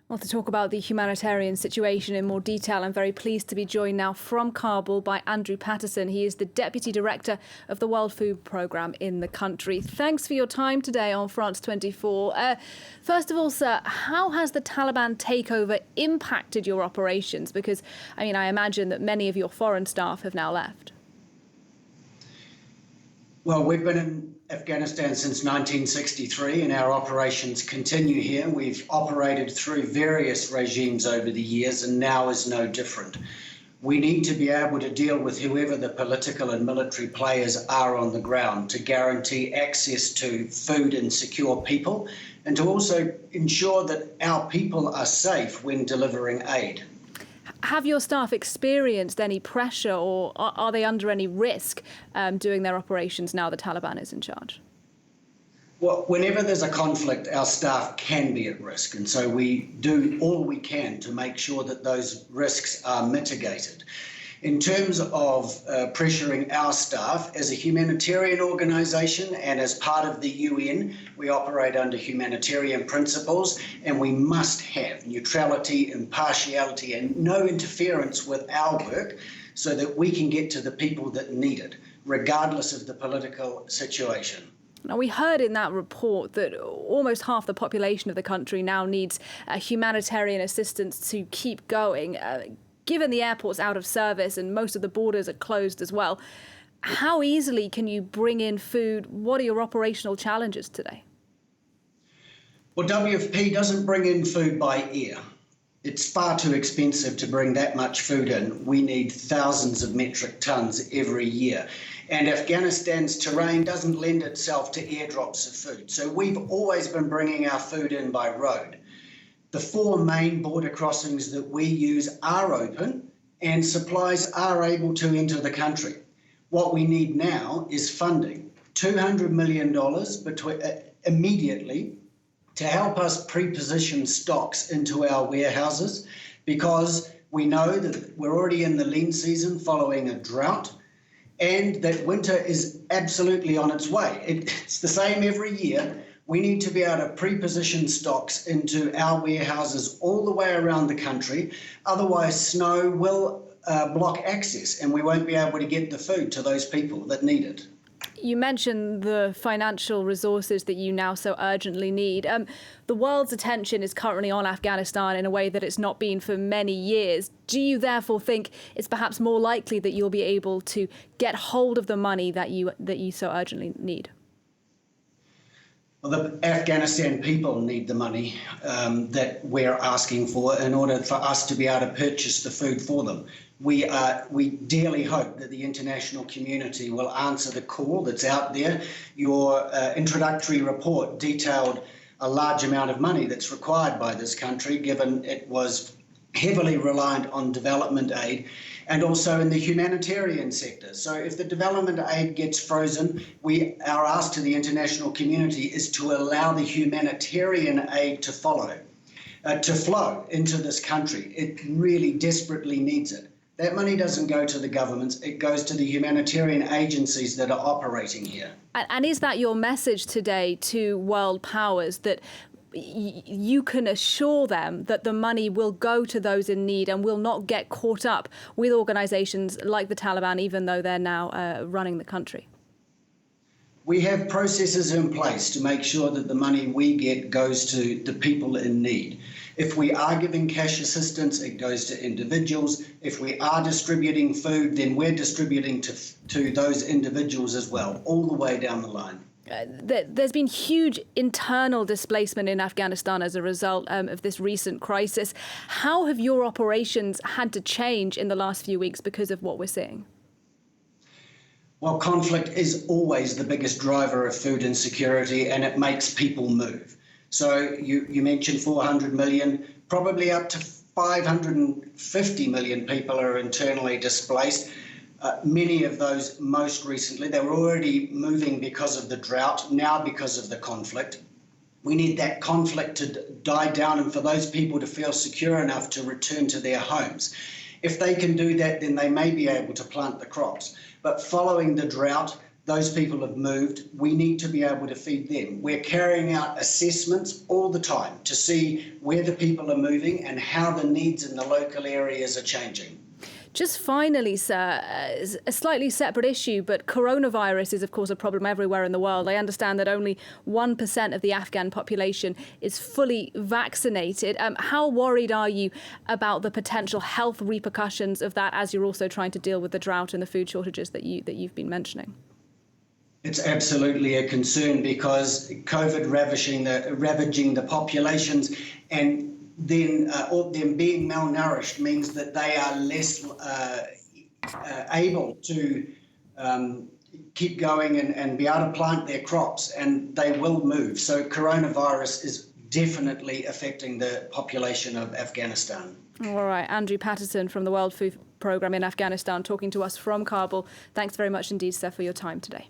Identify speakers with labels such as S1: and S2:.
S1: Well, to talk about the humanitarian situation in more detail, I'm very pleased to be joined now from Kabul by Andrew Patterson. He is the Deputy Director of the World Food Programme in the country. Thanks for your time today on France 24. First of all, sir, how has the Taliban takeover impacted your operations? Because, I imagine that many of your foreign staff have now left.
S2: Well, we've been in Afghanistan since 1963 and our operations continue here. We've operated through various regimes over the years and now is no different. We need to be able to deal with whoever the political and military players are on the ground to guarantee access to food and secure people, and to also ensure that our people are safe when delivering aid.
S1: Have your staff experienced any pressure, or are they under any risk doing their operations now the Taliban is in charge?
S2: Well, whenever there's a conflict, our staff can be at risk, and so we do all we can to make sure that those risks are mitigated. In terms of pressuring our staff, as a humanitarian organisation and as part of the UN, we operate under humanitarian principles, and we must have neutrality, impartiality and no interference with our work so that we can get to the people that need it, regardless of the political situation.
S1: Now, we heard in that report that almost half the population of the country now needs humanitarian assistance to keep going. Given the airport's out of service and most of the borders are closed as well, how easily can you bring in food? What are your operational challenges today?
S2: Well, WFP doesn't bring in food by air. It's far too expensive to bring that much food in. We need thousands of metric tons every year. And Afghanistan's terrain doesn't lend itself to airdrops of food. So we've always been bringing our food in by road. The 4 main border crossings that we use are open and supplies are able to enter the country. What we need now is funding, $200 million immediately to help us pre-position stocks into our warehouses, because we know that we're already in the lean season following a drought and that winter is absolutely on its way. It's the same every year. We need to be able to pre-position stocks into our warehouses all the way around the country. Otherwise, snow will block access and we won't be able to get the food to those people that need it.
S1: You mentioned the financial resources that you now so urgently need. The world's attention is currently on Afghanistan in a way that it's not been for many years. Do you therefore think it's perhaps more likely that you'll be able to get hold of the money that you so urgently need?
S2: Well, the Afghanistan people need the money that we're asking for in order for us to be able to purchase the food for them. We dearly hope that the international community will answer the call that's out there. Your introductory report detailed a large amount of money that's required by this country, given it was heavily reliant on development aid and also in the humanitarian sector. So if the development aid gets frozen, our ask to the international community is to allow the humanitarian aid to flow into this country. It really desperately needs it. That money doesn't go to the governments, it goes to the humanitarian agencies that are operating here.
S1: And is that your message today to world powers, that you can assure them that the money will go to those in need and will not get caught up with organisations like the Taliban, even though they're now running the country?
S2: We have processes in place to make sure that the money we get goes to the people in need. If we are giving cash assistance, it goes to individuals. If we are distributing food, then we're distributing to those individuals as well, all the way down the line.
S1: There's been huge internal displacement in Afghanistan as a result of this recent crisis. How have your operations had to change in the last few weeks because of what we're seeing?
S2: Well, conflict is always the biggest driver of food insecurity, and it makes people move. So you mentioned 400 million, probably up to 550 million people are internally displaced. Many of those most recently, they were already moving because of the drought, now because of the conflict. We need that conflict to die down and for those people to feel secure enough to return to their homes. If they can do that, then they may be able to plant the crops. But following the drought, Those people have moved. We need to be able to feed them. We're carrying out assessments all the time to see where the people are moving and how the needs in the local areas are changing.
S1: Just finally, sir, a slightly separate issue, but coronavirus is, of course, a problem everywhere in the world. I understand that only 1% of the Afghan population is fully vaccinated. How worried are you about the potential health repercussions of that, as you're also trying to deal with the drought and the food shortages that you've been mentioning?
S2: It's absolutely a concern because COVID ravaging the populations, and then them being malnourished means that they are less able to keep going and be able to plant their crops, and they will move. So coronavirus is definitely affecting the population of Afghanistan.
S1: All right, Andrew Patterson from the World Food Programme in Afghanistan talking to us from Kabul. Thanks very much indeed, sir, for your time today.